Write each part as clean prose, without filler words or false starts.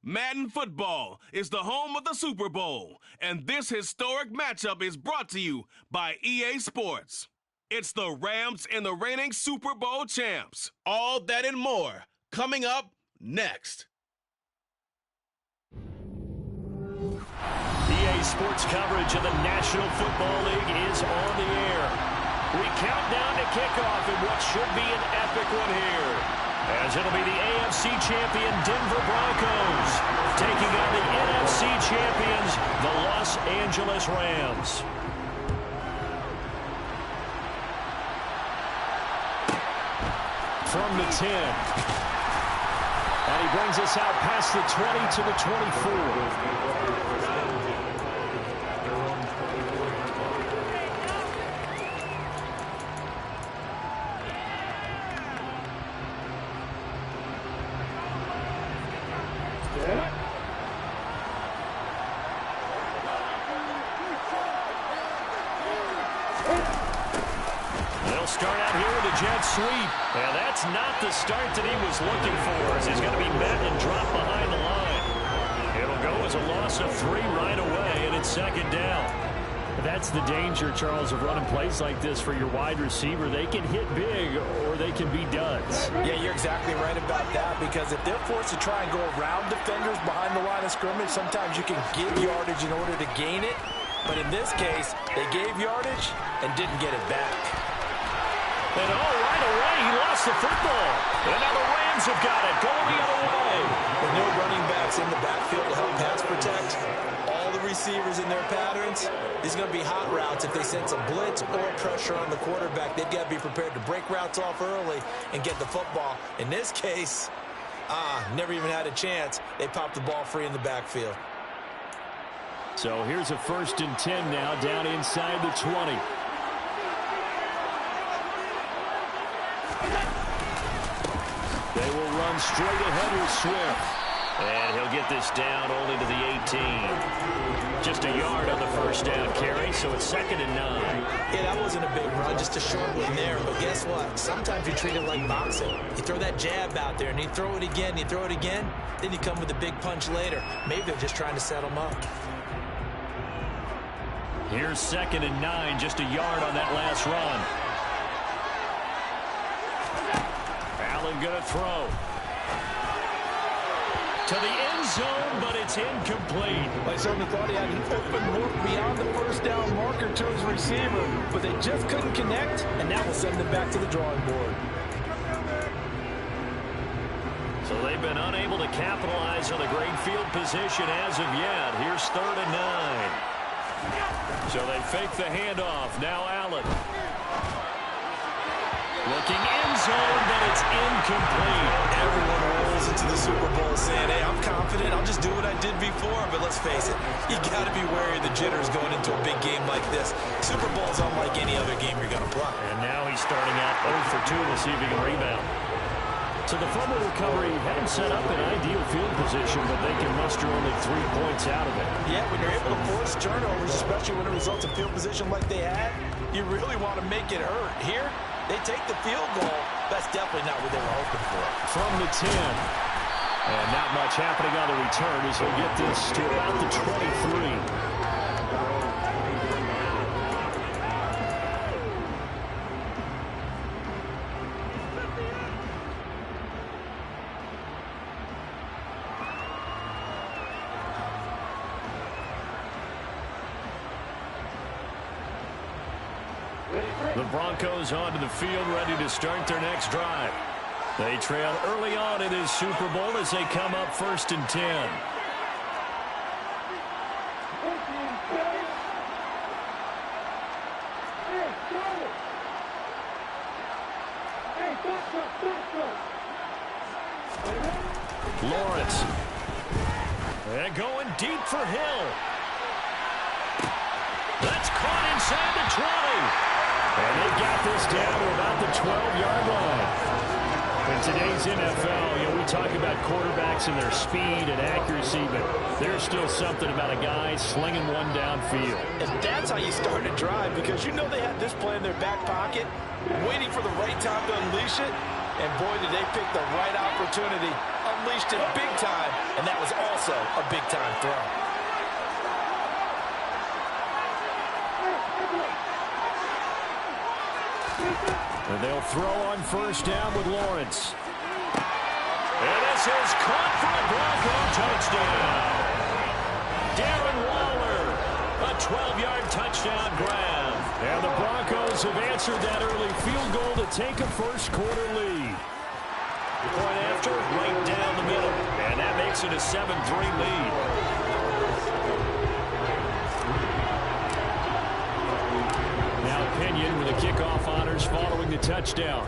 Madden Football is the home of the Super Bowl, and this historic matchup is brought to you by EA Sports. It's the Rams and the reigning Super Bowl champs. All that and more coming up next. EA Sports coverage of the National Football League is on the air. We count down to kickoff in what should be an epic one here, as it'll be the AFC champion Denver Broncos taking on the NFC champions, the Los Angeles Rams. From the 10. And he brings us out past the 20 to the 24. Sweep. Yeah, that's not the start that he was looking for, as he's going to be met and dropped behind the line. It'll go as a loss of 3 right away, and it's second down. That's the danger, Charles, of running plays like this for your wide receiver. They can hit big, or they can be duds. Yeah, you're exactly right about that, because if they're forced to try and go around defenders behind the line of scrimmage, sometimes you can give yardage in order to gain it. But in this case, they gave yardage and didn't get it back. And right away, he lost the football. And now the Rams have got it, going the other way. With no running backs in the backfield to help pass protect, all the receivers in their patterns, these are going to be hot routes. If they sense a blitz or pressure on the quarterback, they've got to be prepared to break routes off early and get the football. In this case, never even had a chance. They popped the ball free in the backfield. So here's a 1st and 10 now, down inside the 20. They will run straight ahead with Swift. And he'll get this down only to the 18. Just a yard on the first down carry, so it's 2nd and 9. Yeah, that wasn't a big run, just a short one there. But guess what? Sometimes you treat it like boxing. You throw that jab out there, and you throw it again, then you come with a big punch later. Maybe they're just trying to set them up. Here's 2nd and 9, just a yard on that last run. Allen going to throw to the end zone, but it's incomplete. I certainly thought he had an open look beyond the first down marker to his receiver, but they just couldn't connect, and that will send them back to the drawing board. So they've been unable to capitalize on the great field position as of yet. Here's 3rd and 9. So they fake the handoff. Now Allen. Looking end zone, but it's incomplete. Everyone rolls into the Super Bowl saying, hey, I'm confident. I'll just do what I did before. But let's face it, you got to be wary of the jitters going into a big game like this. Super Bowl's unlike any other game you're going to play. And now he's starting out 0 for 2 to see if he can rebound. So the fumble recovery had him set up in ideal field position, but they can muster only 3 points out of it. Yeah, when you're able to force turnovers, especially when it results in field position like they had, you really want to make it hurt. Here, they take the field goal. That's definitely not what they were hoping for. From the 10. And not much happening on the return as he'll get this to about the 23. The Broncos onto the field, ready to start their next drive. They trail early on in this Super Bowl as they come up 1st and 10. Lawrence. They're going deep for Hill. That's caught inside the 20. And they got this down to about the 12-yard line. In today's NFL, we talk about quarterbacks and their speed and accuracy, but there's still something about a guy slinging one downfield. And that's how you start a drive, because you know they had this play in their back pocket, waiting for the right time to unleash it. And boy, did they pick the right opportunity. unleashed it big time, and that was also a big-time throw. And they'll throw on first down with Lawrence. And this is caught for a Bronco touchdown. Darren Waller, a 12-yard touchdown grab. And the Broncos have answered that early field goal to take a first-quarter lead. Point after, right down the middle. And that makes it a 7-3 lead. Now Pinion with the kickoff honors following the touchdown.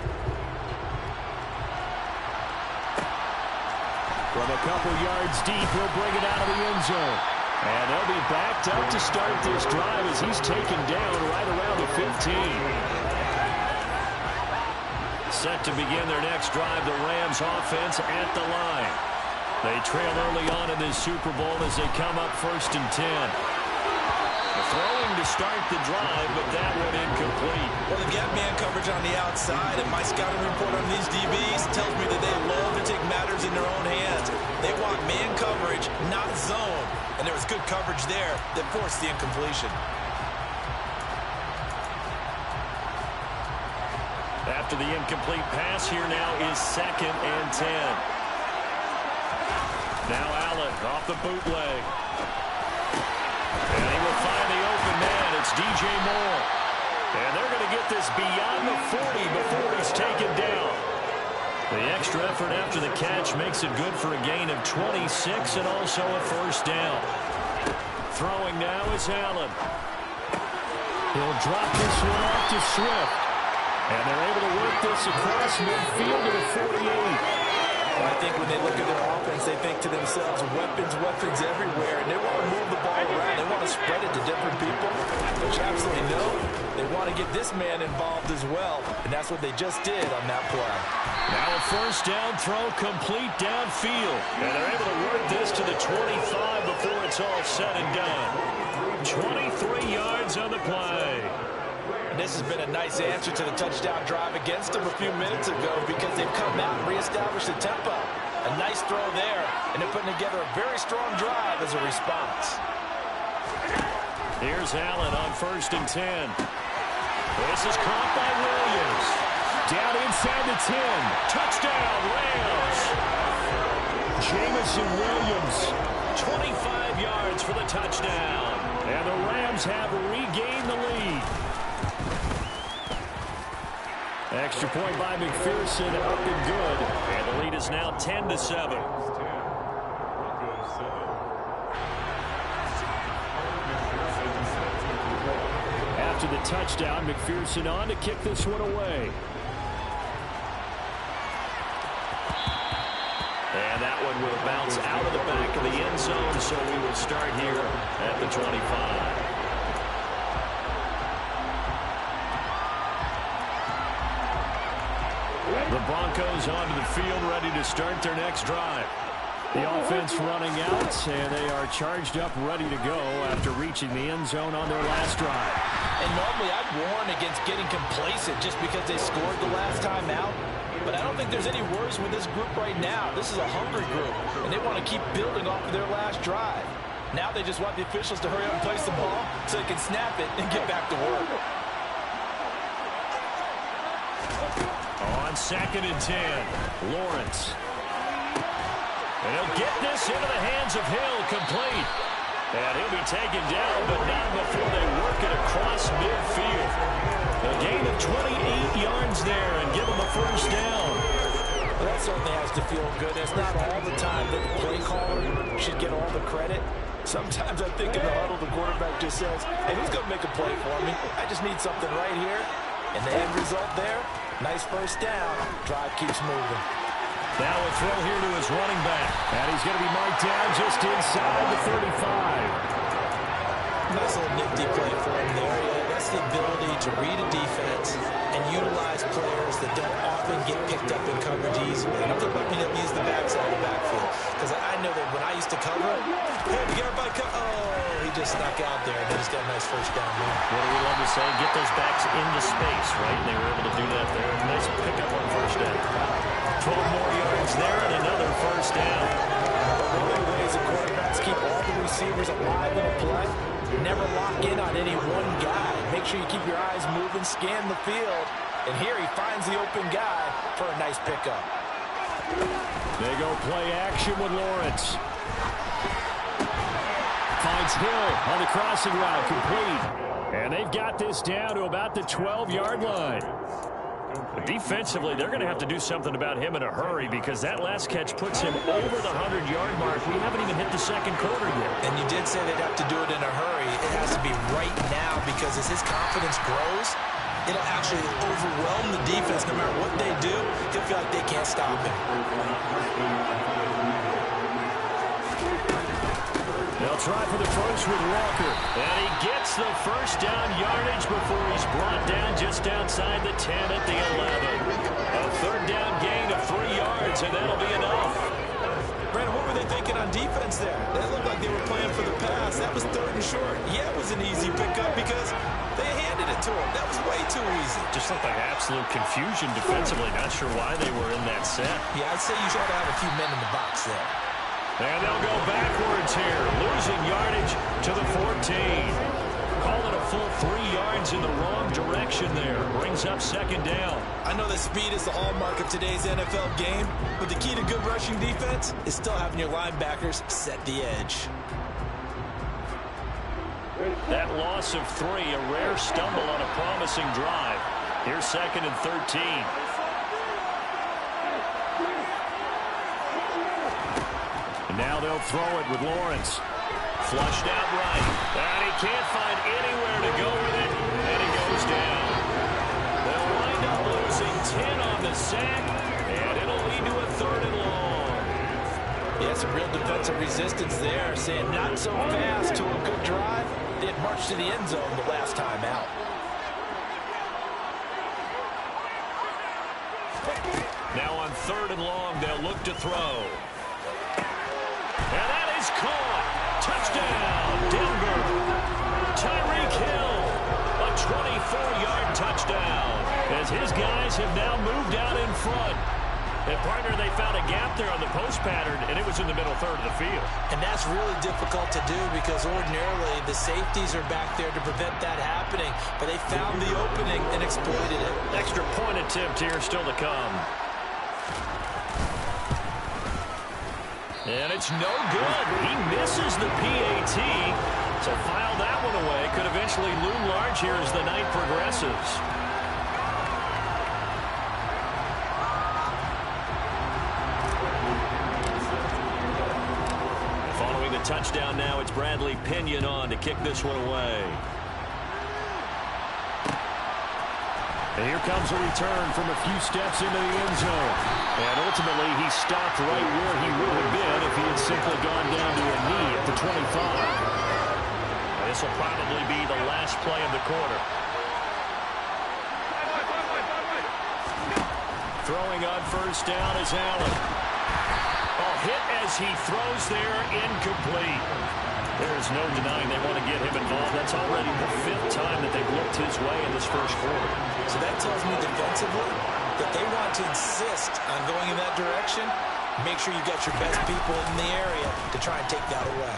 From a couple yards deep, he'll bring it out of the end zone. And they'll be backed up to start this drive as he's taken down right around the 15. Set to begin their next drive, the Rams offense at the line. They trail early on in this Super Bowl as they come up 1st and 10. Throwing to start the drive, but that one incomplete. Well, they've got man coverage on the outside, and my scouting report on these DBs tells me that they love to take matters in their own hands. They want man coverage, not zone. And there was good coverage there that forced the incompletion. After the incomplete pass, here now is 2nd and 10. Now Allen off the bootleg. And he will find the open man. It's DJ Moore. And they're going to get this beyond the 40 before he's taken down. The extra effort after the catch makes it good for a gain of 26 and also a first down. Throwing now is Allen. He'll drop this one off to Swift. And they're able to work this across midfield to the 48. I think when they look at their offense, they think to themselves, weapons everywhere, and they want to move the ball around. They want to spread it to different people, but you absolutely know they want to get this man involved as well, and that's what they just did on that play. Now a first down throw complete downfield, and they're able to work this to the 25 before it's all said and done. 23 yards on the play. And this has been a nice answer to the touchdown drive against them a few minutes ago because they've come out and reestablished the tempo. A nice throw there, and they're putting together a very strong drive as a response. Here's Allen on 1st and 10. This is caught by Williams. Down inside the 10. Touchdown, Rams. Jamison Williams, 25 yards for the touchdown. And the Rams have regained the lead. Extra point by McPherson, up and good. And the lead is now 10-7. After the touchdown, McPherson on to kick this one away. And that one will bounce out of the back of the end zone, so we will start here at the 25. The Broncos onto the field, ready to start their next drive. The offense running out, and they are charged up, ready to go after reaching the end zone on their last drive. And normally I'd warn against getting complacent just because they scored the last time out. But I don't think there's any worries with this group right now. This is a hungry group, and they want to keep building off of their last drive. Now they just want the officials to hurry up and place the ball so they can snap it and get back to work. On 2nd and 10, Lawrence. And he'll get this into the hands of Hill, complete. And he'll be taken down, but not before they work it across midfield. A gain of 28 yards there and give him a first down. Well, that certainly has to feel good. It's not all the time that the play caller should get all the credit. Sometimes I think in the huddle, the quarterback just says, hey, who's going to make a play for me? I just need something right here. And the end result there, nice first down. Drive keeps moving. Now a throw here to his running back. And he's going to be marked down just inside the 35. Nice little nifty play for him there. Yeah, that's the ability to read a defense and utilize players that don't often get picked up in coverage easily. And I'm talking about being able to use the backside of the backfield. Because I know that when I used to cover, hey, to get everybody he just snuck out there, and they just got a nice first down there. What do we love to say? Get those backs into space, right? And they were able to do that there. Nice pickup on first down. 12 more yards there and another first down. never lock in on any one guy. Make sure you keep your eyes moving, scan the field. And here he finds the open guy for a nice pickup. They go play action with Lawrence. Finds Hill on the crossing route, complete. And they've got this down to about the 12-yard line. But defensively, they're going to have to do something about him in a hurry because that last catch puts him over the 100-yard mark. We haven't even hit the second quarter yet. And you did say they'd have to do it in a hurry. It has to be right now because as his confidence grows, it'll actually overwhelm the defense. No matter what they do, he'll feel like they can't stop him. They'll try for the first with Walker. And he gets the first down yardage before he's brought down just outside the 10 at the 11. A third down gain of 3 yards, and that'll be enough. Brandon, what were they thinking on defense there? That looked like they were playing for the pass. That was 3rd and short. Yeah, it was an easy pickup because they handed it to him. That was way too easy. Just looked like absolute confusion defensively. Not sure why they were in that set. Yeah, I'd say you ought to have a few men in the box there. And they'll go backwards here, losing yardage to the 14. Call it a full 3 yards in the wrong direction there. Brings up 2nd down. I know that speed is the hallmark of today's NFL game, but the key to good rushing defense is still having your linebackers set the edge. That loss of 3, a rare stumble on a promising drive. Here's 2nd and 13. And now they'll throw it with Lawrence. Flushed out right. And he can't find anywhere to go with it. And he goes down. They'll wind up losing 10 on the sack. And it'll lead to a 3rd and long. Yeah, some real defensive resistance there. Saying not so fast to a good drive. They had marched to the end zone the last time out. Now on 3rd and long, they'll look to throw. And that is caught. Touchdown, Denver. Tyreek Hill, a 24-yard touchdown. As his guys have now moved out in front. And, partner, they found a gap there on the post pattern, and it was in the middle third of the field. And that's really difficult to do because ordinarily the safeties are back there to prevent that happening. But they found the opening and exploited it. Extra point attempt here still to come. And it's no good. He misses the PAT. So file that one away. Could eventually loom large here as the night progresses. Following the touchdown now, it's Bradley Pinion on to kick this one away. And here comes a return from a few steps into the end zone. And ultimately, he stopped right where he would have been if he had simply gone down to a knee at the 25. This will probably be the last play of the quarter. Throwing on first down is Allen. A hit as he throws there, incomplete. There's no denying they want to get him involved. That's already the 5th time that they've looked his way in this first quarter. So that tells me defensively that they want to insist on going in that direction. Make sure you got your best people in the area to try and take that away.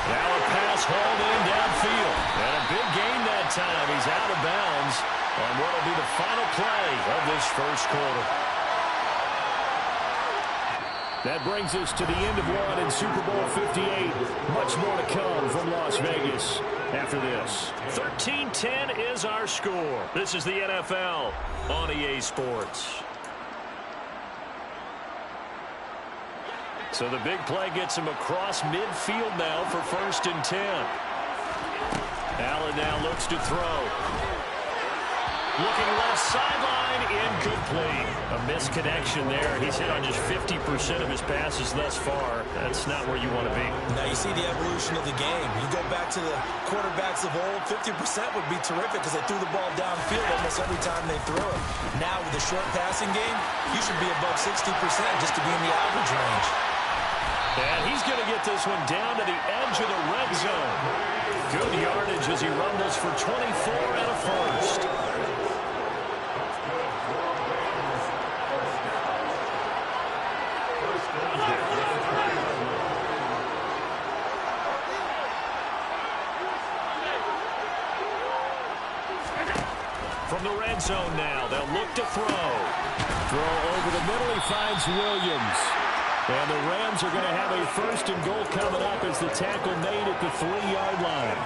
Now a pass hauled in downfield. And a big gain that time. He's out of bounds on what will be the final play of this first quarter. That brings us to the end of one in Super Bowl 58. Much more to come from Las Vegas after this. 13-10 is our score. This is the NFL on EA Sports. So the big play gets him across midfield now for 1st and 10. Allen now looks to throw. Looking left sideline, incomplete. A misconnection there. He's hit on just 50% of his passes thus far. That's not where you want to be. Now you see the evolution of the game. You go back to the quarterbacks of old, 50% would be terrific because they threw the ball downfield almost every time they threw it. Now with the short passing game, you should be above 60% just to be in the average range. And he's going to get this one down to the edge of the red zone. Good yardage as he rumbles for 24 and a first. end zone now. They'll look to throw. Throw over the middle. He finds Williams. And the Rams are going to have a first and goal coming up as the tackle made at the 3-yard line.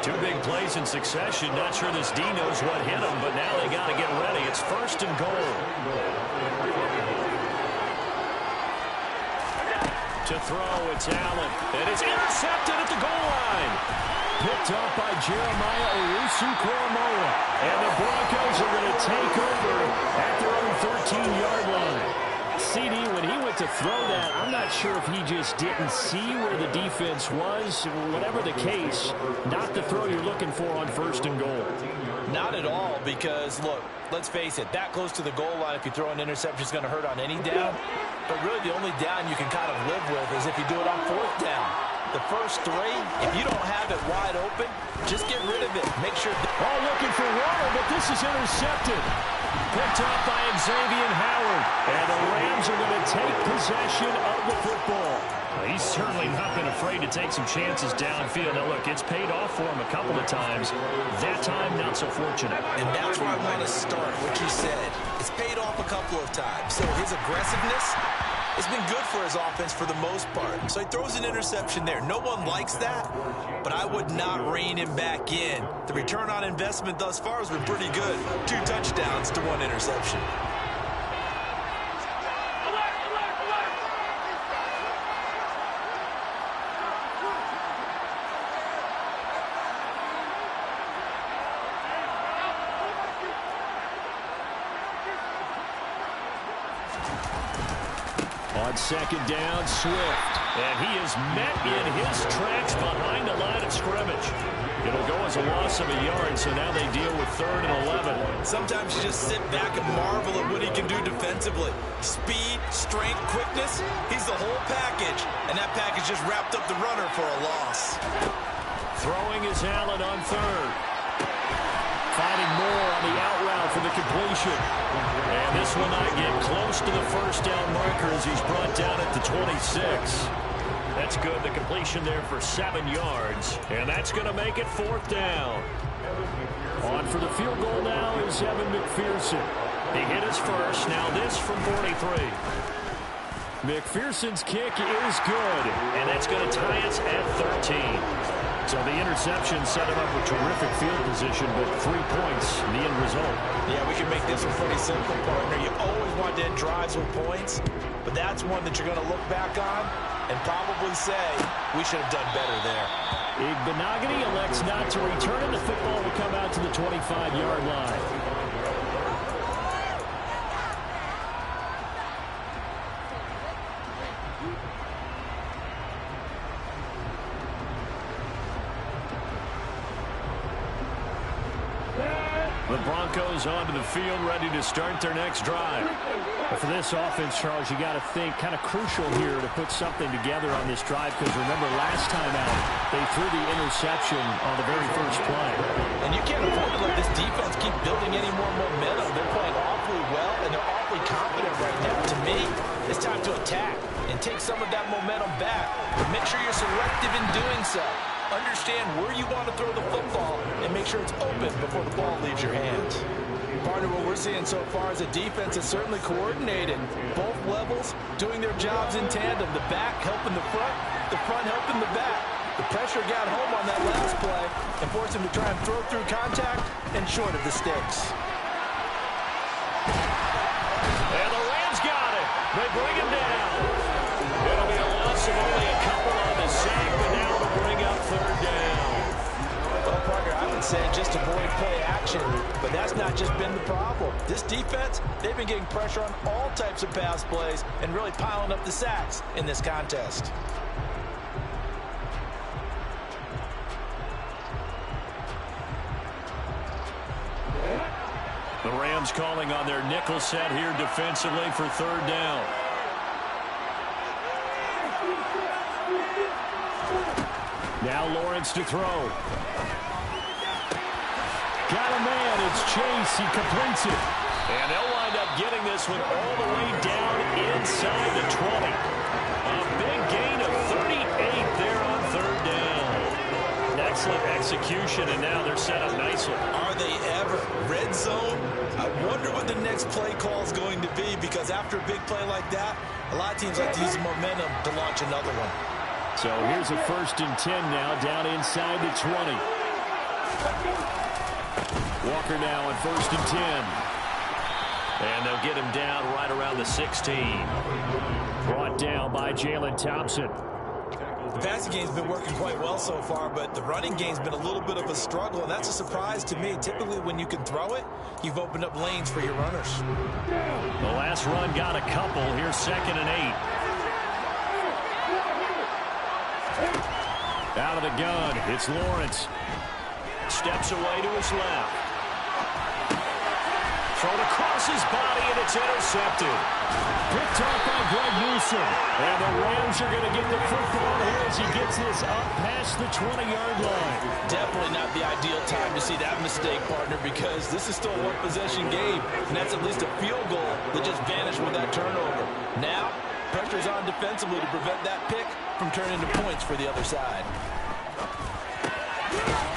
Two big plays in succession. Not sure this D knows what hit him, but now they got to get ready. It's first and goal. To throw, it's Allen. And it's intercepted at the goal line. Picked up by Jeremiah Owusu-Koramoah. And the Broncos are going to take over at their own 13-yard line. CD, when he went to throw that, I'm not sure if he just didn't see where the defense was. Whatever the case, not the throw you're looking for on first and goal. Not at all, because, look, let's face it, that close to the goal line, if you throw an interception, is going to hurt on any down. But really, the only down you can kind of live with is if you do it on fourth down. The first three, if you don't have it wide open, just get rid of it. Make sure. All looking for Warner, but this is intercepted. Picked up by Xavier Howard. And the Rams are going to take possession of the football. Well, he's certainly not been afraid to take some chances downfield. Now, look, it's paid off for him a couple of times. That time, not so fortunate. And that's where I want to start, what you said. It's paid off a couple of times. So his aggressiveness has been good for his offense for the most part. So he throws an interception there. No one likes that, but I would not rein him back in. The return on investment thus far has been pretty good. 2 touchdowns to 1 interception. On second down, Swift. And he is met in his tracks behind the line of scrimmage. It'll go as a loss of a yard, so now they deal with 3rd and 11. Sometimes you just sit back and marvel at what he can do defensively. Speed, strength, quickness, he's the whole package. And that package just wrapped up the runner for a loss. Throwing is Allen on 3rd. Finding more on the out route for the completion. And this will not get close to the first down marker as he's brought down at the 26. That's good. The completion there for 7 yards. And that's going to make it 4th down. On for the field goal now is Evan McPherson. He hit his first. Now this from 43. McPherson's kick is good. And that's going to tie us at 13. So the interception set him up with terrific field position, but 3 points, the end result. Yeah, we can make this one pretty simple, partner. You always want to end drives with points, but that's one that you're going to look back on and probably say, we should have done better there. Igbenogany elects not to return, and the football will come out to the 25-yard line. The Broncos onto the field, ready to start their next drive. For this offense, Charles, you got to think kind of crucial here to put something together on this drive, because remember last time out, they threw the interception on the very first play. And you can't afford to let this defense keep building any more momentum. They're playing awfully well, and they're awfully confident right now. To me, it's time to attack and take some of that momentum back, but make sure you're selective in doing so. Understand where you want to throw the football and make sure it's open before the ball leaves your hands. Partner, what we're seeing so far is a defense that's certainly coordinated. Both levels doing their jobs in tandem. The back helping the front helping the back. The pressure got home on that last play and forced him to try and throw through contact and short of the sticks. And the Rams got it. They bring him down. It'll be a loss of only a couple on the sack, but now it'll bring up 3rd down. Well, partner, I would say just avoid play action, but that's not just been the problem. This defense, they've been getting pressure on all types of pass plays and really piling up the sacks in this contest. The Rams calling on their nickel set here defensively for 3rd down. Now Lawrence to throw. Got a man. It's Chase. He completes it. And they'll wind up getting this one all the way down inside the 20. A big gain of 38 there on 3rd down. Excellent execution, and now they're set up nicely. Are are they ever? Red zone? I wonder what the next play call is going to be, because after a big play like that, a lot of teams like to use the momentum to launch another one. So here's a 1st and 10 now, down inside the 20. Walker now on 1st and 10. And they'll get him down right around the 16. Brought down by Jalen Thompson. The passing game's been working quite well so far, but the running game's been a little bit of a struggle, and that's a surprise to me. Typically, when you can throw it, you've opened up lanes for your runners. The last run got a couple. Here's 2nd and 8. Out of the gun, it's Lawrence. Steps away to his left. Thrown across his body, and it's intercepted. Picked off by Greg Newsom. And the Rams are going to get the football here as he gets this up past the 20-yard line. Definitely not the ideal time to see that mistake, partner, because this is still a one-possession game, and that's at least a field goal that just vanished with that turnover. Now, pressure's on defensively to prevent that pick from turning into points for the other side.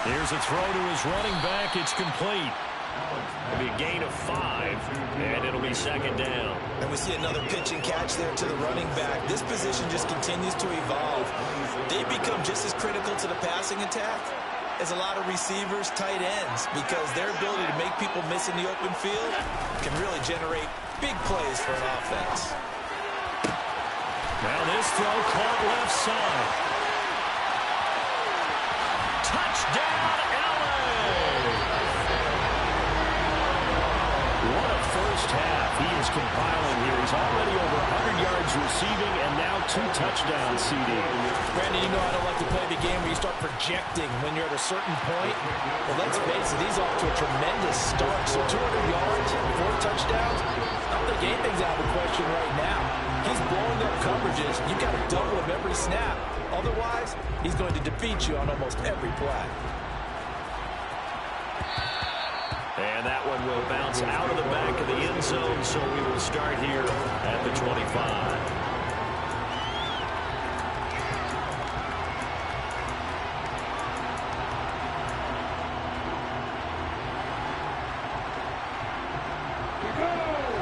Here's a throw to his running back. It's complete. It'll be a gain of 5, and it'll be 2nd down. And we see another pitch and catch there to the running back. This position just continues to evolve. They become just as critical to the passing attack as a lot of receivers, tight ends, because their ability to make people miss in the open field can really generate big plays for an offense. Now this throw caught left side. Touchdown, LA! What a first half he is compiling here. He's already over 100 yards receiving and now 2 touchdowns, CD. Brandon, you know I don't like to play the game where you start projecting when you're at a certain point. Well, let's face it, he's off to a tremendous start. So 200 yards, 4 touchdowns. I don't think anything's out of the question right now. He's blowing up coverages. You've got to double him every snap. Otherwise, he's going to defeat you on almost every play. And that one will bounce out of the back of the end zone, so we will start here at the 25.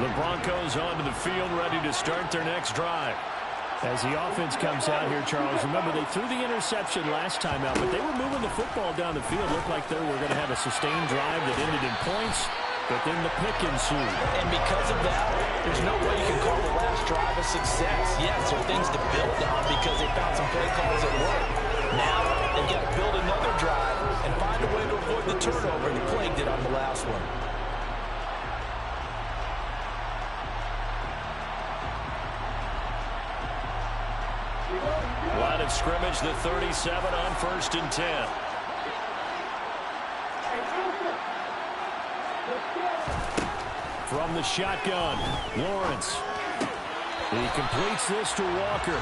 The Broncos onto the field, ready to start their next drive. As the offense comes out here, Charles, remember they threw the interception last time out, but they were moving the football down the field. Looked like they were going to have a sustained drive that ended in points, but then the pick ensued. And because of that, there's no way you can call the last drive a success. Yes, there are things to build on because they found some play calls that work. Now, they've got to build another drive and find a way to avoid the turnover that plagued it on the last one. Line of scrimmage, the 37 on 1st and 10. From the shotgun, Lawrence. He completes this to Walker.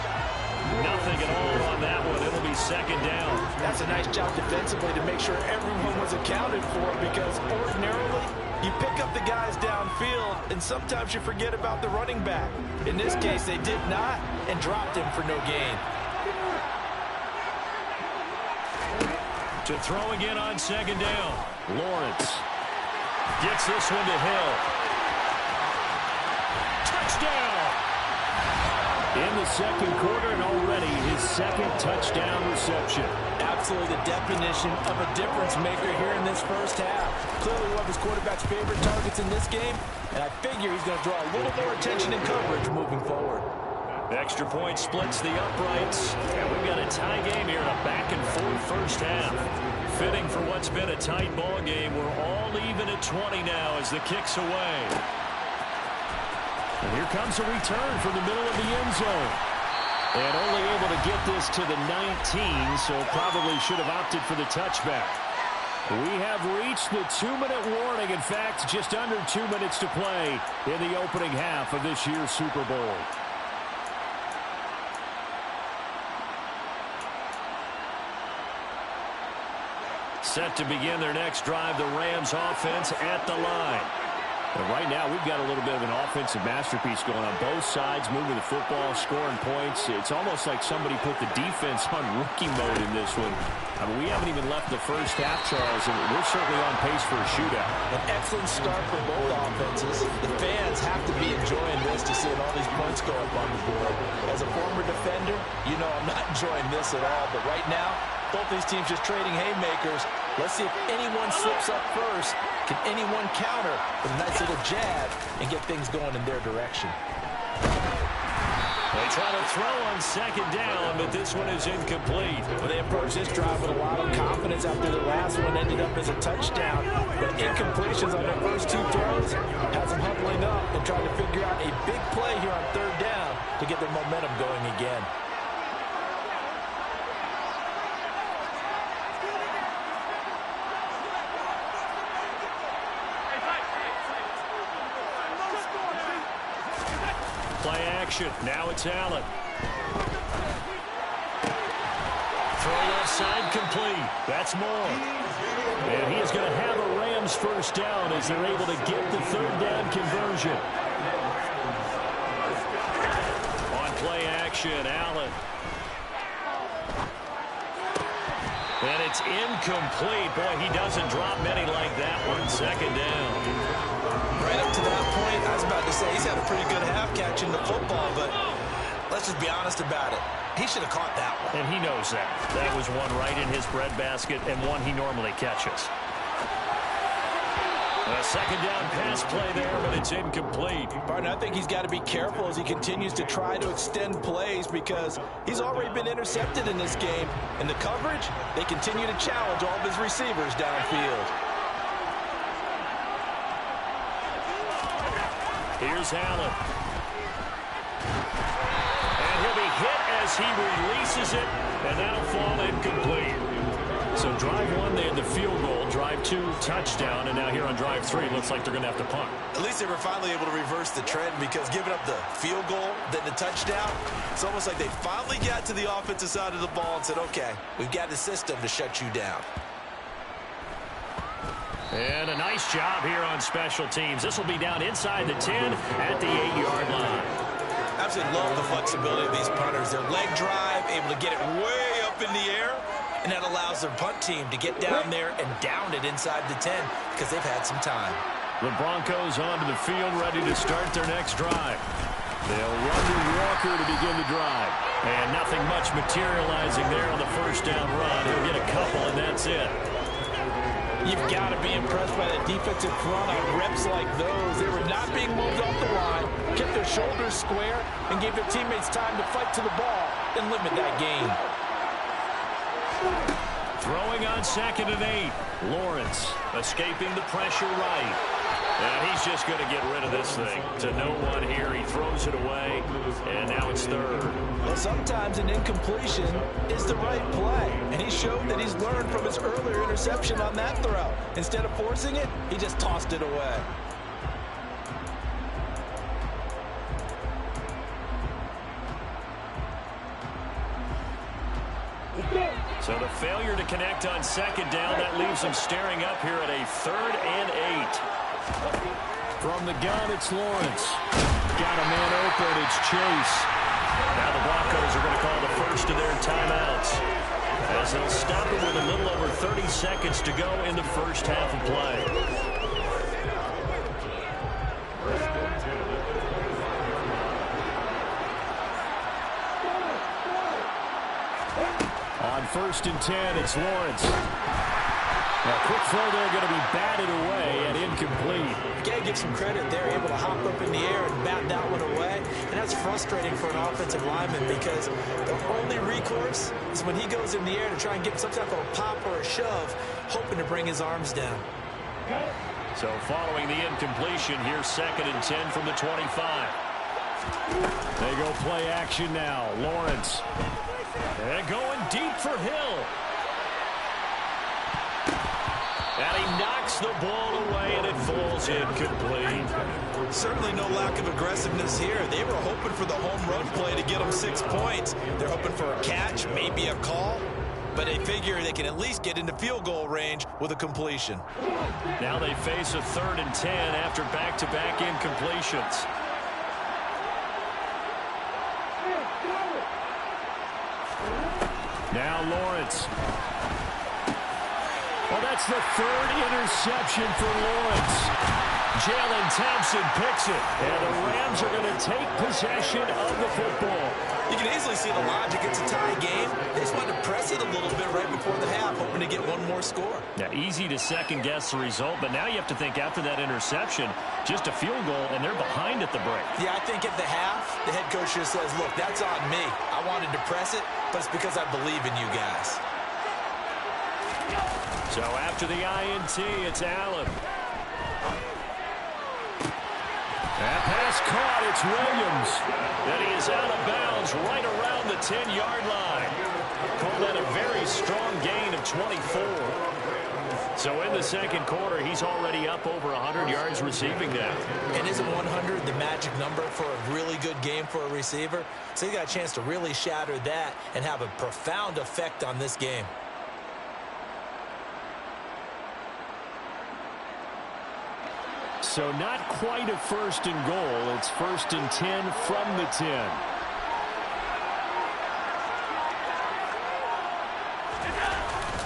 Nothing at all on that one. It'll be 2nd down. That's a nice job defensively to make sure everyone was accounted for, because ordinarily you pick up the guys downfield and sometimes you forget about the running back. In this case, they did not and dropped him for no gain. To throw again on 2nd down. Lawrence gets this one to Hill. Touchdown! In the 2nd quarter, and already his 2nd touchdown reception. Absolutely the definition of a difference maker here in this first half. Clearly one of his quarterback's favorite targets in this game, and I figure he's going to draw a little more attention and coverage moving forward. Extra point splits the uprights, and we've got a tie game here in a back-and-forth first half. Fitting for what's been a tight ball game. We're all even at 20 now as the kick's away. And here comes a return from the middle of the end zone. And only able to get this to the 19, so probably should have opted for the touchback. We have reached the 2-minute warning. In fact, just under 2 minutes to play in the opening half of this year's Super Bowl. Set to begin their next drive, the Rams offense at the line. And right now, we've got a little bit of an offensive masterpiece going on both sides, moving the football, scoring points. It's almost like somebody put the defense on rookie mode in this one. I mean, we haven't even left the first half, Charles, and we're certainly on pace for a shootout. An excellent start for both offenses. The fans have to be enjoying this to see all these points go up on the board. As a former defender, you know I'm not enjoying this at all. But right now, both these teams just trading haymakers. Let's see if anyone slips up first. Can anyone counter with a nice little jab and get things going in their direction? They try to throw on second down, but this one is incomplete. Well, they approached this drive with a lot of confidence after the last one ended up as a touchdown. But incompletions on their first two throws has them huddling up and trying to figure out a big play here on third down to get their momentum going again. Play action. Now it's Allen. Throw left side complete. That's Moore. And he is going to have a Rams first down as they're able to get the third down conversion. On play action, Allen. And it's incomplete. Boy, he doesn't drop many like that one. Second down. Right up to that point, I was about to say he's had a pretty good half catching the football, but let's just be honest about it. He should have caught that one. And he knows that. That was one right in his breadbasket and one he normally catches. A second down pass play there, but it's incomplete. Partner, I think he's got to be careful as he continues to try to extend plays because he's already been intercepted in this game. And the coverage, they continue to challenge all of his receivers downfield. Here's Allen. And he'll be hit as he releases it, and that'll fall incomplete. So drive one, they had the field goal. Drive two, touchdown. And now here on drive three, looks like they're going to have to punt. At least they were finally able to reverse the trend because giving up the field goal, then the touchdown, it's almost like they finally got to the offensive side of the ball and said, okay, we've got the system to shut you down. And a nice job here on special teams. This will be down inside the 10 at the 8-yard line. Absolutely love the flexibility of these punters. Their leg drive, able to get it way up in the air, and that allows their punt team to get down there and down it inside the 10 because they've had some time. The Broncos onto the field, ready to start their next drive. They'll run to Walker to begin the drive. And nothing much materializing there on the first down run. He'll get a couple, and that's it. You've got to be impressed by the defensive front on reps like those. They were not being moved off the line, kept their shoulders square, and gave their teammates time to fight to the ball and limit that gain. Throwing on 2nd and 8. Lawrence escaping the pressure right. And he's just going to get rid of this thing. To no one here. He throws it away. And now it's third. Well, sometimes an incompletion is the right play. And he showed that he's learned from his earlier interception on that throw. Instead of forcing it, he just tossed it away. So the failure to connect on 2nd down, that leaves him staring up here at a 3rd and 8. From the gun, it's Lawrence. Got a man open, it's Chase. Now the Broncos are going to call the first of their timeouts, as they'll stop it with a little over 30 seconds to go in the first half of play. On 1st and 10, it's Lawrence. A quick throw there going to be batted away and incomplete. You got to give some credit. They're able to hop up in the air and bat that one away. And that's frustrating for an offensive lineman because the only recourse is when he goes in the air to try and get some type of a pop or a shove, hoping to bring his arms down. So following the incompletion, here's 2nd and 10 from the 25. They go play action now. Lawrence. And going deep for Hill. And he knocks the ball away, and it falls incomplete. Certainly no lack of aggressiveness here. They were hoping for the home run play to get them 6 points. They're hoping for a catch, maybe a call. but they figure they can at least get into field goal range with a completion. Now they face a 3rd and 10 after back-to-back incompletions. Now Lawrence. Well, that's the 3rd interception for Lawrence. Jalen Thompson picks it, and the Rams are going to take possession of the football. You can easily see the logic. It's a tie game. They just wanted to press it a little bit right before the half, hoping to get one more score. Now, easy to second-guess the result, but now you have to think after that interception, just a field goal, and they're behind at the break. Yeah, I think at the half, the head coach just says, look, that's on me. I wanted to press it, but it's because I believe in you guys. So after the INT, it's Allen. That pass caught. It's Williams. And he is out of bounds right around the 10-yard line. Called that a very strong gain of 24. So in the second quarter, he's already up over 100 yards receiving now. And isn't 100 the magic number for a really good game for a receiver? So he got a chance to really shatter that and have a profound effect on this game. So not quite a 1st and goal. It's 1st and 10 from the 10.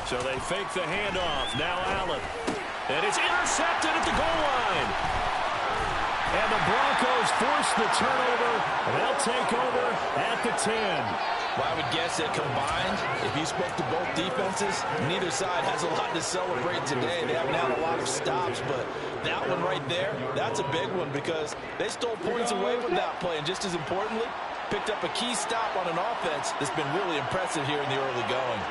So they fake the handoff. Now Allen. And it's intercepted at the goal line. And the Broncos force the turnover. And they'll take over at the 10. Well, I would guess that combined, if you spoke to both defenses, neither side has a lot to celebrate today. They haven't had a lot of stops, but that one right there, that's a big one because they stole points away from that play. And just as importantly, picked up a key stop on an offense that's been really impressive here in the early going.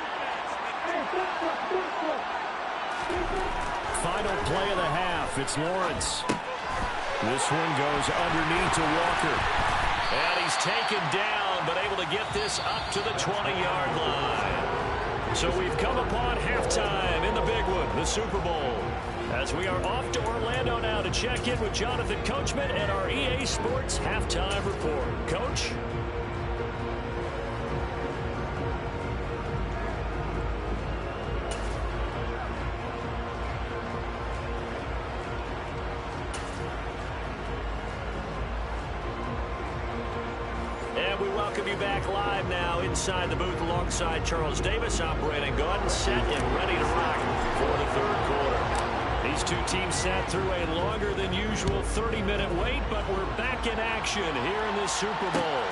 Final play of the half. It's Lawrence. This one goes underneath to Walker. And he's taken down, but able to get this up to the 20-yard line. So we've come upon halftime in the big one, the Super Bowl. As we are off to Orlando now to check in with Jonathan Coachman and our EA Sports halftime report. Coach? We welcome you back live now inside the booth alongside Charles Davis, operating gun, set and ready to rock for the 3rd quarter. These two teams sat through a longer than usual 30-minute wait, but we're back in action here in this Super Bowl.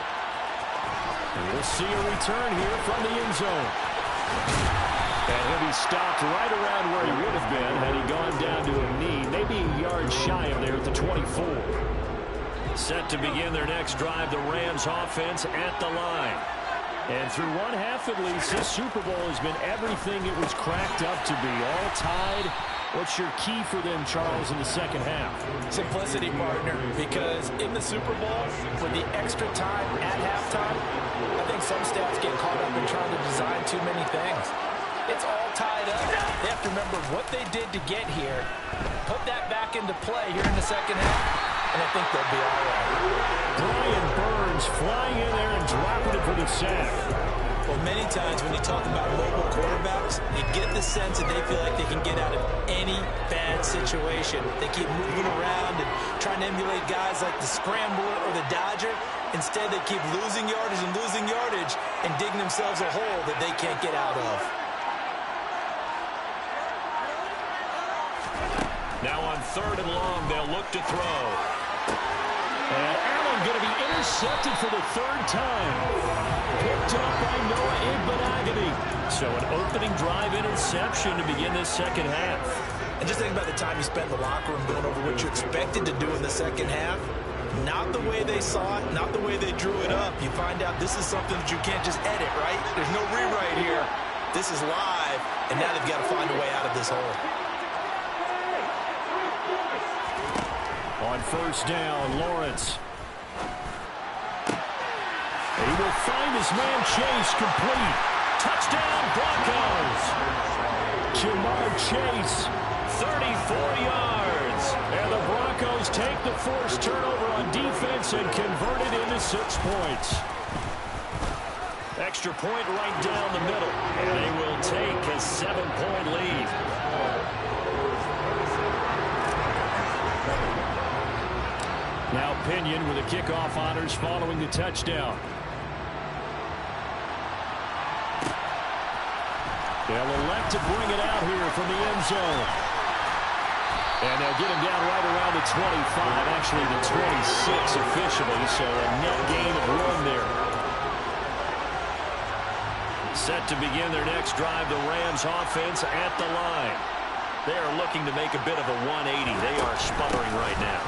And we'll see a return here from the end zone. And he'll be stopped right around where he would have been had he gone down to a knee, maybe a yard shy of there at the 24. Set to begin their next drive, the Rams offense at the line. And through one half at least, this Super Bowl has been everything it was cracked up to be. All tied. What's your key for them, Charles, in the second half? Simplicity, partner, because in the Super Bowl, with the extra time at halftime, I think some stats get caught up in trying to design too many things. It's all tied up. They have to remember what they did to get here, put that back into play here in the second half, and I think they'll be all right. Brian Burns flying in there and dropping it for the sack. Well, many times when you talk about mobile quarterbacks, you get the sense that they feel like they can get out of any bad situation. They keep moving around and trying to emulate guys like the Scrambler or the Dodger. Instead, they keep losing yardage and digging themselves a hole that they can't get out of. Now on 3rd and long, they'll look to throw. And Allen going to be intercepted for the 3rd time. Picked up by Noah Igbenogany. So an opening drive interception to begin this second half. And just think about the time you spent in the locker room going over what you expected to do in the second half. Not the way they saw it, not the way they drew it up. You find out this is something that you can't just edit, right? There's no rewrite here. This is live, and now they've got to find a way out of this hole. On 1st down, Lawrence. He will find his man Chase complete. Touchdown, Broncos. Jamar Chase, 34 yards. And the Broncos take the forced turnover on defense and convert it into 6 points. Extra extra point right down the middle. And they will take a 7-point lead. Now Pinion with the kickoff honors following the touchdown. They'll elect to bring it out here from the end zone. And they'll get him down right around the 25, actually the 26 officially, so a net gain of 1 there. Set to begin their next drive, the Rams offense at the line. They are looking to make a bit of a 180. They are sputtering right now.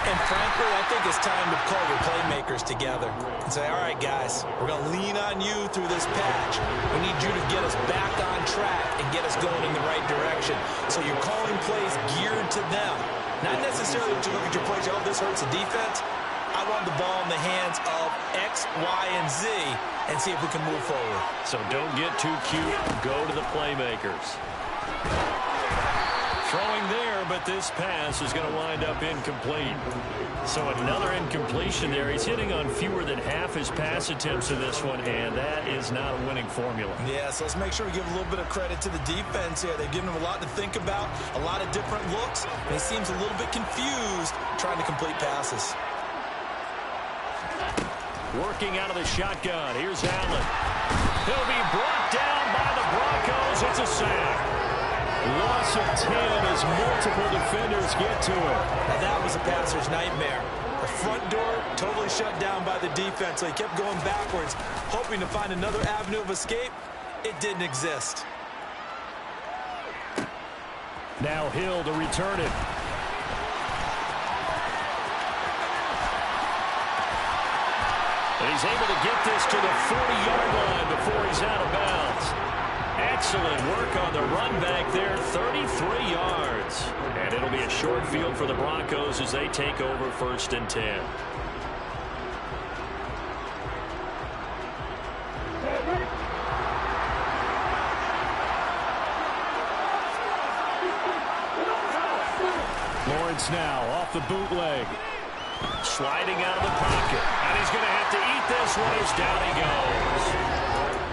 And frankly, I think it's time to call your playmakers together and say, all right, guys, we're going to lean on you through this patch. We need you to get us back on track and get us going in the right direction. So you're calling plays geared to them. Not necessarily that you look at your plays, oh, this hurts the defense. I want the ball in the hands of X, Y, and Z and see if we can move forward. So don't get too cute. Go to the playmakers. Throwing there, but this pass is going to wind up incomplete. So another incompletion there. He's hitting on fewer than half his pass attempts in this one, and that is not a winning formula. Yeah, so let's make sure we give a little bit of credit to the defense here. They've given him a lot to think about, a lot of different looks, and he seems a little bit confused trying to complete passes. Working out of the shotgun. Here's Allen. He'll be brought down by the Broncos. It's a sack. Loss of 10 as multiple defenders get to it. Now that was a passer's nightmare. The front door totally shut down by the defense, so he kept going backwards, hoping to find another avenue of escape. It didn't exist. Now Hill to return it. And he's able to get this to the 40-yard line before he's out of bounds. Excellent work on the run back there, 33 yards. And it'll be a short field for the Broncos as they take over 1st and 10. Lawrence now off the bootleg. Sliding out of the pocket. And he's going to have to eat this one as down he goes.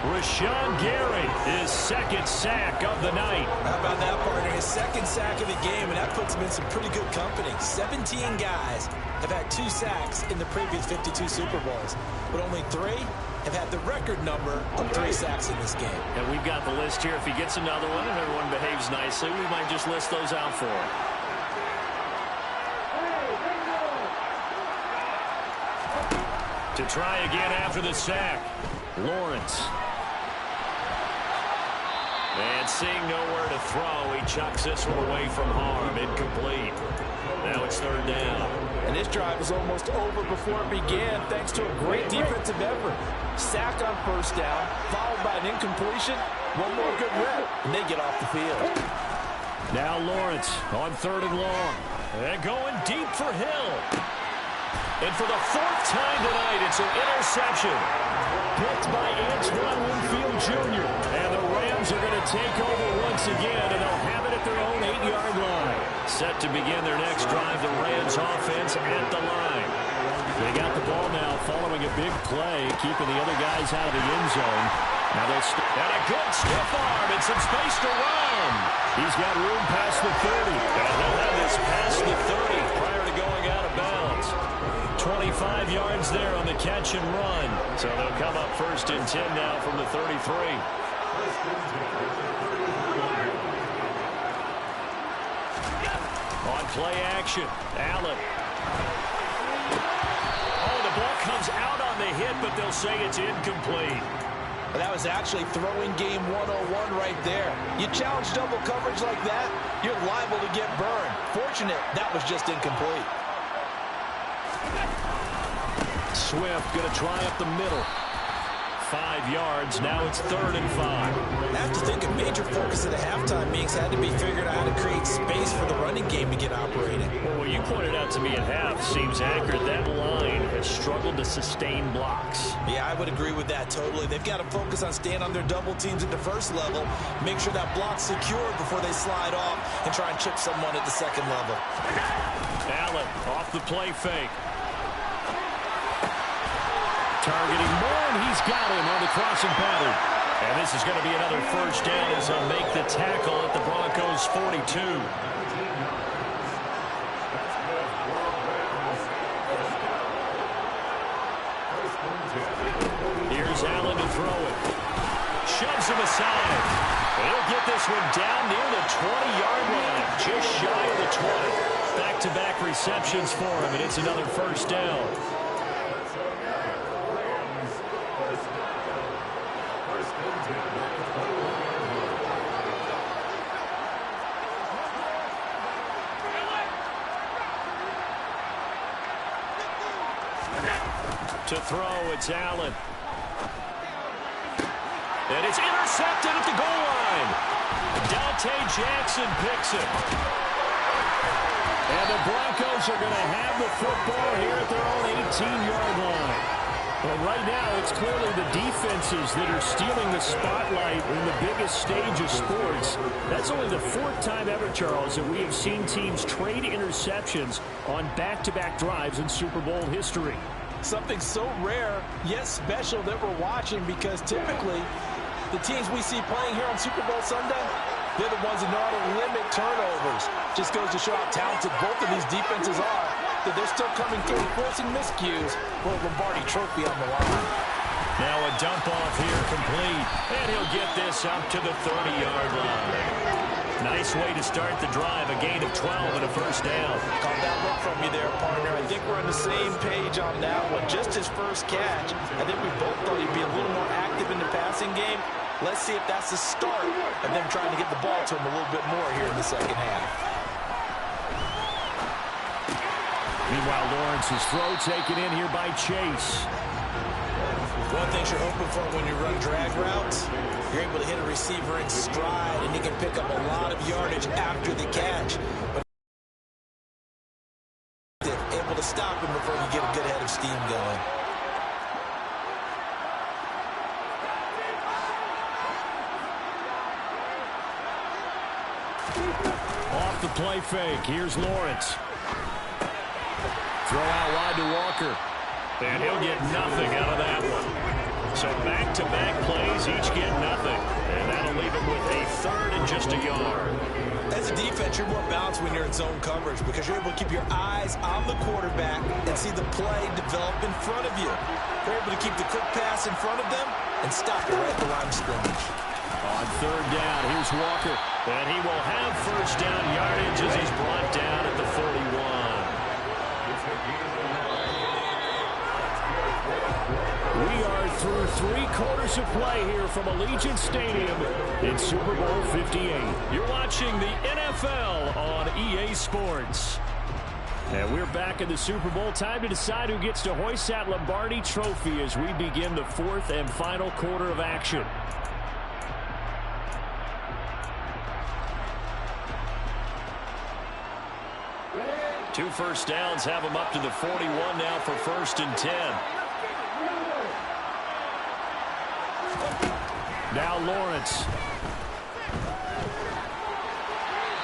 Rashawn Gary, his 2nd sack of the night. How about that, partner? His 2nd sack of the game, and that puts him in some pretty good company. 17 guys have had 2 sacks in the previous 52 Super Bowls, but only 3 have had the record number of 3 sacks in this game. And we've got the list here. If he gets another one and everyone behaves nicely, we might just list those out for him. To try again after the sack, Lawrence. And seeing nowhere to throw, he chucks this one away from harm. Incomplete. Now it's 3rd down. And this drive was almost over before it began, thanks to a great defensive effort. Sack on 1st down, followed by an incompletion. One more good rep, and they get off the field. Now Lawrence on 3rd and long. And going deep for Hill. And for the 4th time tonight, it's an interception. Picked by Antoine Winfield Jr. And the Rams are going to take over once again, and they'll have it at their own 8-yard line. Set to begin their next drive, the Rams offense at the line. They got the ball now following a big play, keeping the other guys out of the end zone. Now they'll and a good stiff arm and some space to run. He's got room past the 30. And they'll have this past the 30 prior to going out of bounds. 25 yards there on the catch and run. So they'll come up 1st and 10 now from the 33. On play action, Allen. Oh, the ball comes out on the hit, but they'll say it's incomplete. That was actually throwing game 101 right there. You challenge double coverage like that, you're liable to get burned. Fortunate, that was just incomplete. Swift going to try up the middle. 5 yards. Now it's 3rd and 5. I have to think a major focus of the halftime meetings had to be figured out how to create space for the running game to get operating. Well, what you pointed out to me at half seems accurate. That line has struggled to sustain blocks. Yeah, I would agree with that totally. They've got to focus on staying on their double teams at the 1st level, make sure that block's secured before they slide off and try and chip someone at the 2nd level. Allen off the play fake. Targeting more, and he's He's got him on the crossing pattern. And this is going to be another first down as they'll make the tackle at the Broncos' 42. Here's Allen to throw it. Shoves him aside. He'll get this one down near the 20-yard line, just shy of the 20. Back-to-back receptions for him, and it's another first down. To throw, it's Allen. And it's intercepted at the goal line. Dante Jackson picks it. And the Broncos are going to have the football here at their own 18-yard line. Well, right now, it's clearly the defenses that are stealing the spotlight in the biggest stage of sports. That's only the fourth time ever, Charles, that we have seen teams trade interceptions on back-to-back drives in Super Bowl history. Something so rare, yet special that we're watching, because typically the teams we see playing here on Super Bowl Sunday, they're the ones that know how to limit turnovers. Just goes to show how talented both of these defenses are, that they're still coming through forcing miscues for a Lombardi trophy on the line. Now a dump off here complete, and he'll get this up to the 30-yard line. Nice way to start the drive, a gain of 12 and a first down. Caught that look from you there, partner. I think we're on the same page on that one. Just his first catch. I think we both thought he'd be a little more active in the passing game. Let's see if that's the start of them trying to get the ball to him a little bit more here in the second half. Meanwhile, Lawrence's throw taken in here by Chase. One thing you're hoping for when you run drag routes, you're able to hit a receiver in stride, and he can pick up a lot of yardage after the catch. But able to stop him before you get a good head of steam going. Off the play fake. Here's Lawrence. Throw out wide to Walker. And he'll get nothing out of that one. So back-to-back plays, each get nothing. And that'll leave him with a third and just a yard. As a defense, you're more balanced when you're in zone coverage because you're able to keep your eyes on the quarterback and see the play develop in front of you. They're able to keep the quick pass in front of them and stop it right at the line of scrimmage. On third down, here's Walker. And he will have first down yardage as he's brought down at the 41. We are through 3 quarters of play here from Allegiant Stadium in Super Bowl 58. You're watching the NFL on EA Sports. And we're back in the Super Bowl. Time to decide who gets to hoist that Lombardi trophy as we begin the 4th and final quarter of action. Two first downs have them up to the 41 now for 1st and 10. Now Lawrence.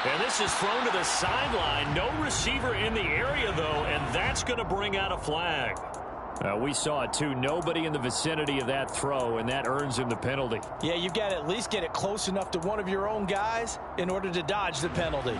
And this is thrown to the sideline. No receiver in the area, though, and that's going to bring out a flag. We saw it, too. Nobody in the vicinity of that throw, and that earns him the penalty. Yeah, you've got to at least get it close enough to one of your own guys in order to dodge the penalty.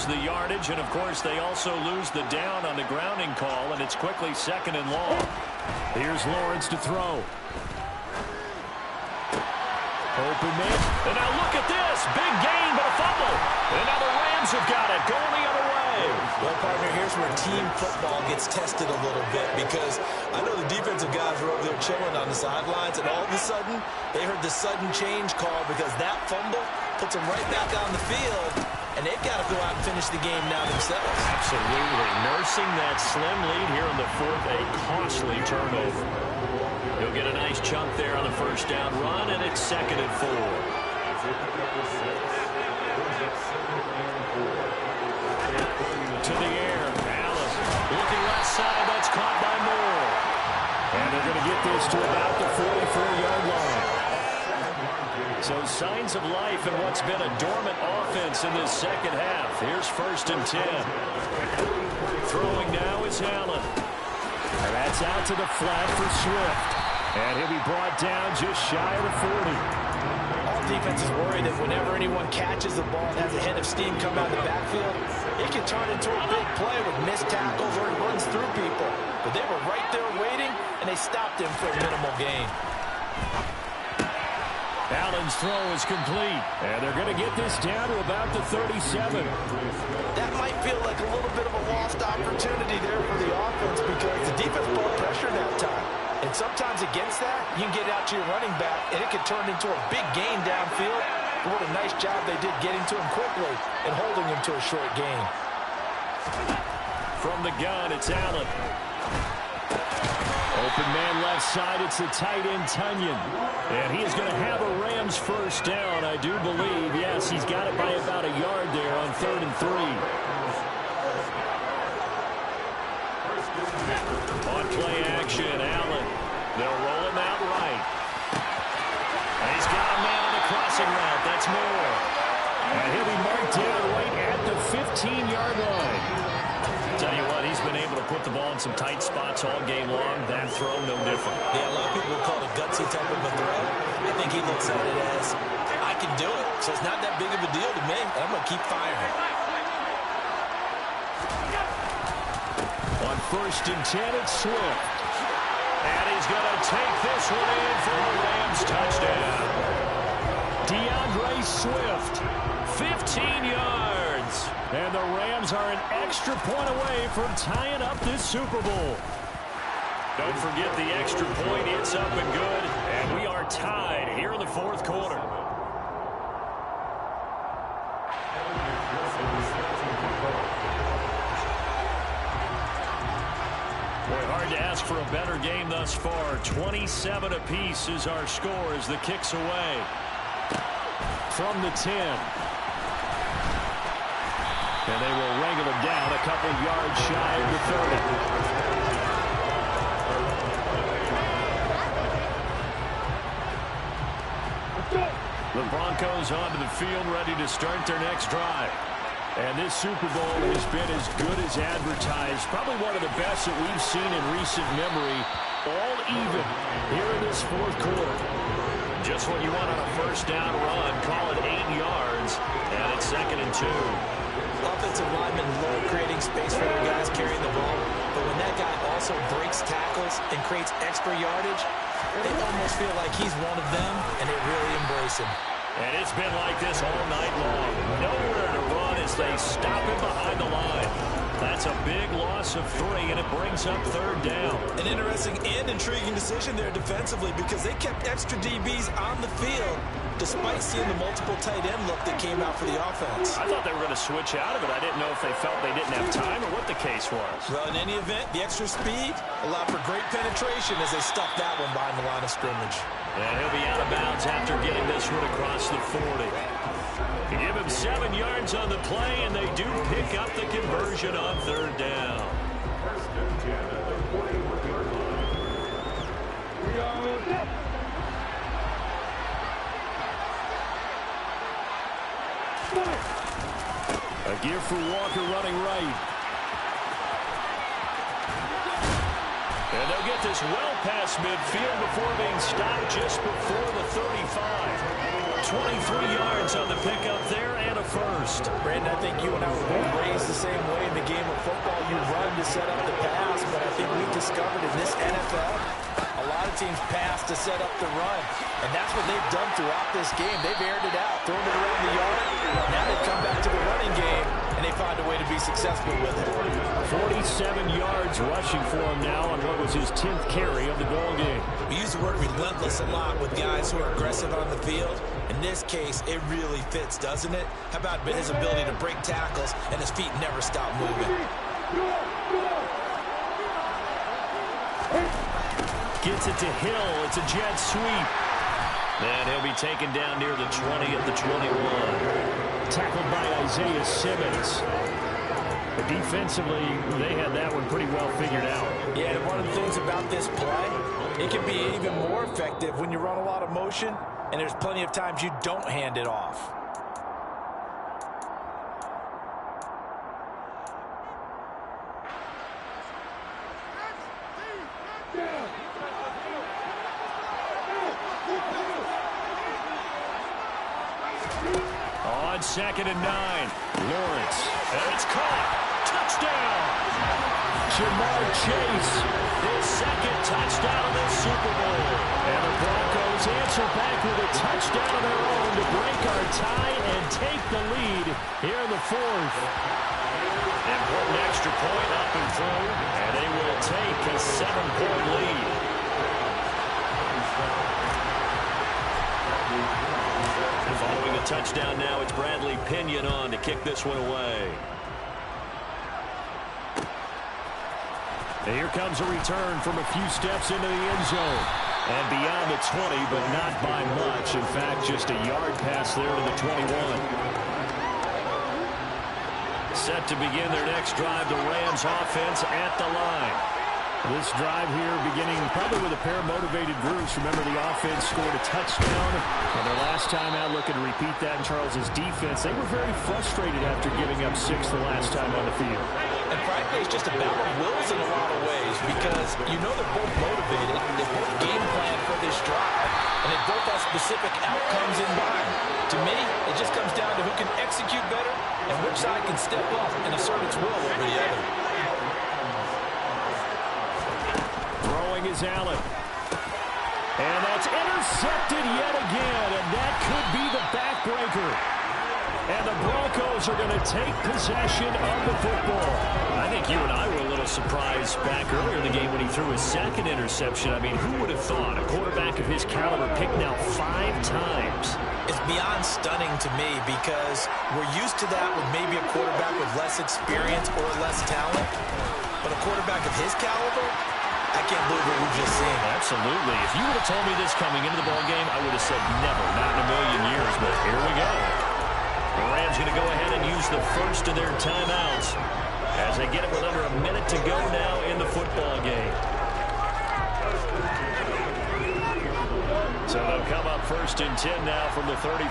The yardage, and of course they also lose the down on the grounding call, and it's quickly 2nd and long. Here's Lawrence to throw. Open man, and now look at this, big gain but a fumble, and now the Rams have got it going the other way. Well, partner, here's where team football gets tested a little bit, because I know the defensive guys were over there chilling on the sidelines, and all of a sudden they heard the sudden change call because that fumble puts them right back on the field. And they've got to go out and finish the game now themselves. Absolutely. Nursing that slim lead here in the 4th, a costly turnover. He'll get a nice chunk there on the first down run, and it's 2nd and 4. To the air. Allen looking left side. That's caught by Moore. And they're going to get get this to about the 44-yard line. So signs of life in what's been a dormant offense in this second half. Here's 1st and 10. Throwing now is Allen. And that's out to the flat for Swift. And he'll be brought down just shy of the 40. All defense is worried that whenever anyone catches the ball and has a head of steam come out of the backfield, it can turn into a big play with missed tackles or he runs through people. But they were right there waiting, and they stopped him for a minimal gain. Allen's throw is complete, and they're going to get this down to about the 37. That might feel like a little bit of a lost opportunity there for the offense because the defense brought pressure that time. And sometimes against that, you can get out to your running back, and it can turn into a big gain downfield. But what a nice job they did getting to him quickly and holding him to a short gain. From the gun, it's Allen. Open man left side, it's the tight end, Tunyon. And he is going to have a Rams first down, I do believe. Yes, he's got it by about a yard there on 3rd and 3. On play action, Allen. They'll roll him out right. And he's got a man on the crossing route. That's Moore. And he'll be marked down right at the 15-yard line. Tell you what, he's been able to put the ball in some tight spots all game long. That throw, no different. Yeah, a lot of people will call it a gutsy type of a throw. I think he looks at it as, I can do it, so it's not that big of a deal to me. I'm going to keep firing. On 1st and 10, it's Swift. And he's going to take this one in for the Rams touchdown. DeAndre Swift, 15 yards. And the Rams are an extra point away from tying up this Super Bowl. Don't forget the extra point. It's up and good. And we are tied here in the 4th quarter. Boy, hard to ask for a better game thus far. 27 apiece is our score as the kick's away. From the 10. And they will wrangle him down a couple yards shy of the 30. The Broncos onto the field, ready to start their next drive. And this Super Bowl has been as good as advertised. Probably one of the best that we've seen in recent memory. All even here in this 4th quarter. Just what you want on a first down run. Call it 8 yards. And it's 2nd and 2. Offensive linemen love creating space for their guys carrying the ball, but when that guy also breaks tackles and creates extra yardage, they almost feel like he's one of them, and they really embrace him. And it's been like this all night long. Nowhere to run as they stop him behind the line. That's a big loss of 3, and it brings up 3rd down. An interesting and intriguing decision there defensively because they kept extra DBs on the field despite seeing the multiple tight end look that came out for the offense. I thought they were going to switch out of it. I didn't know if they felt they didn't have time or what the case was. Well, in any event, the extra speed allowed for great penetration as they stuffed that one behind the line of scrimmage. And he'll be out of bounds after getting this one across the 40. Give him 7 yards on the play, and they do pick up the conversion on 3rd down. A give for Walker running right. And they'll get this well past midfield before being stopped just before the 35. 23 yards on the pickup there and a first. Brandon, I think you and I were both raised the same way in the game of football. You run to set up the pass, but I think we've discovered in this NFL, a lot of teams pass to set up the run. And that's what they've done throughout this game. They've aired it out, thrown it around the yard. Now they've come back to the running game, and they find a way to be successful with it. 47 yards rushing for him now on what was his 10th carry of the ball game. We use the word relentless a lot with guys who are aggressive on the field. In this case, it really fits, doesn't it? How about his ability to break tackles and his feet never stop moving? Gets it to Hill. It's a jet sweep. And he'll be taken down near the 20 at the 21. Tackled by Isaiah Simmons. But defensively, they had that one pretty well figured out. Yeah, and one of the things about this play It can be even more effective when you run a lot of motion, and there's plenty of times you don't hand it off. On 2nd and 9, Lawrence. And it's caught. Touchdown. Jamar Chase. His second touchdown of this Super Bowl. And the Broncos answer back with a touchdown of their own to break our tie and take the lead here in the 4th. Important extra point up and through. And they will take a 7-point lead. Following a touchdown now, it's Bradley Pinion on to kick this one away. And here comes a return from a few steps into the end zone. And beyond the 20, but not by much. In fact, just a yard pass there to the 21. Set to begin their next drive, the Rams offense at the line. This drive here beginning probably with a pair of motivated groups. Remember, the offense scored a touchdown on their last time out. Looking to repeat that in Charles's defense. They were very frustrated after giving up 6 the last time on the field. And frankly, it's just a battle of wills in a lot of ways because you know they're both motivated. They both game plan for this drive, and they both have specific outcomes in mind. To me, it just comes down to who can execute better and which side can step up and assert its will over the other. Is Allen. And that's intercepted yet again, and that could be the backbreaker. And the Broncos are going to take possession of the football. I think you and I were a little surprised back earlier in the game when he threw his second interception. I mean, who would have thought a quarterback of his caliber picked now 5 times? It's beyond stunning to me because we're used to that with maybe a quarterback with less experience or less talent. But a quarterback of his caliber, I can't believe what we've just seen. Absolutely. If you would have told me this coming into the ballgame, I would have said never, not in a million years. But here we go. The Rams going to go ahead and use the first of their timeouts as they get it with under a minute to go now in the football game. So they'll come up 1st and 10 now from the 33.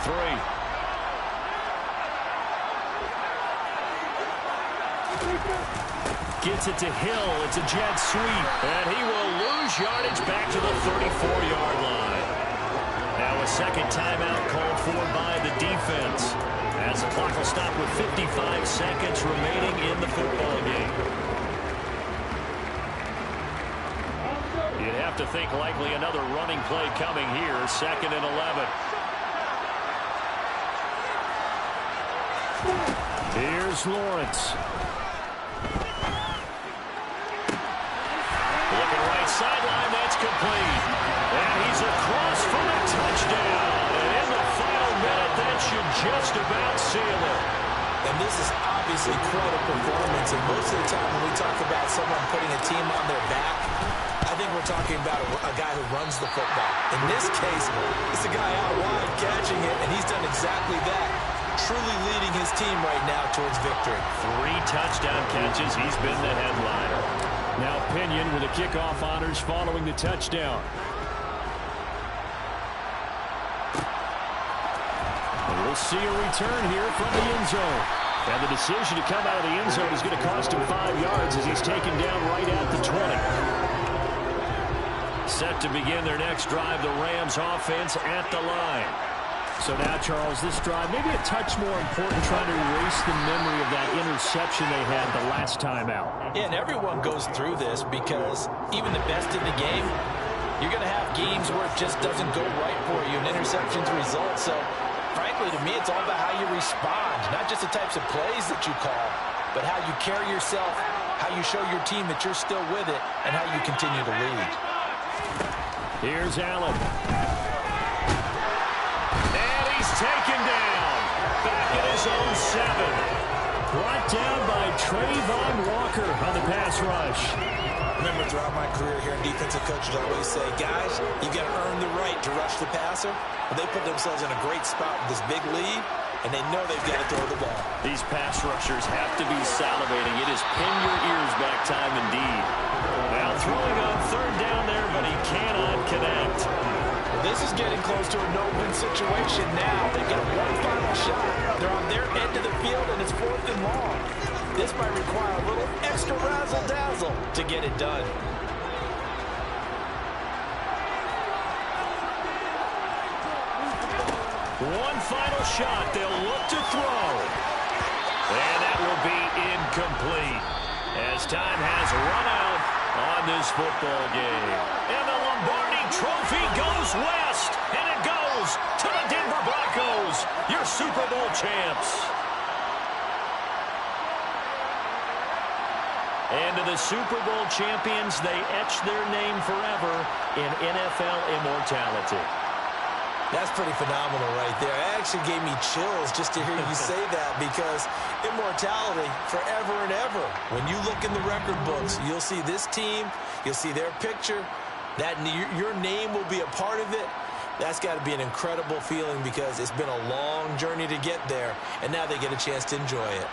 Gets it to Hill. It's a jet sweep. And he will lose yardage back to the 34-yard line. Now a second timeout called for by the defense. As the clock will stop with 55 seconds remaining in the football game. You'd have to think likely another running play coming here. 2nd and 11. Here's Lawrence. Sideline, that's complete. And he's across for a touchdown. And in the final minute, that should just about seal it. And this is obviously quite a performance. And most of the time when we talk about someone putting a team on their back, I think we're talking about a guy who runs the football. In this case, it's a guy out wide catching it, and he's done exactly that. Truly leading his team right now towards victory. 3 touchdown catches. He's been the headliner. Now Pinion with the kickoff honors following the touchdown. And we'll see a return here from the end zone. And the decision to come out of the end zone is going to cost him 5 yards as he's taken down right at the 20. Set to begin their next drive, the Rams offense at the line. So now, Charles, this drive maybe a touch more important, trying to erase the memory of that interception they had the last time out. Yeah, and everyone goes through this because even the best in the game, you're going to have games where it just doesn't go right for you, and interceptions result. So, frankly, to me, it's all about how you respond, not just the types of plays that you call, but how you carry yourself, how you show your team that you're still with it, and how you continue to lead. Here's Allen. Taken down. Back at his own 7. Brought down by Trayvon Walker on the pass rush. Remember, throughout my career here, defensive coaches always say, guys, you got to earn the right to rush the passer. But they put themselves in a great spot with this big lead, and they know they've got to throw the ball. These pass rushers have to be salivating. It is pin your ears back time indeed. Now throwing on third down there, but he cannot connect. Well, this is getting close to a no-win situation now. They get one final shot. They're on their end of the field, and it's 4th and long. This might require a little extra razzle-dazzle to get it done. One final shot. They'll look to throw. And that will be incomplete as time has run out on this football game. And the Lombardi Trophy goes west, and it goes to the Denver Broncos, your Super Bowl champs. And to the Super Bowl champions, they etch their name forever in NFL immortality. That's pretty phenomenal right there. It actually gave me chills just to hear you say that, because immortality forever and ever. When you look in the record books, you'll see this team, you'll see their picture, that your name will be a part of it. That's got to be an incredible feeling, because it's been a long journey to get there, and now they get a chance to enjoy it.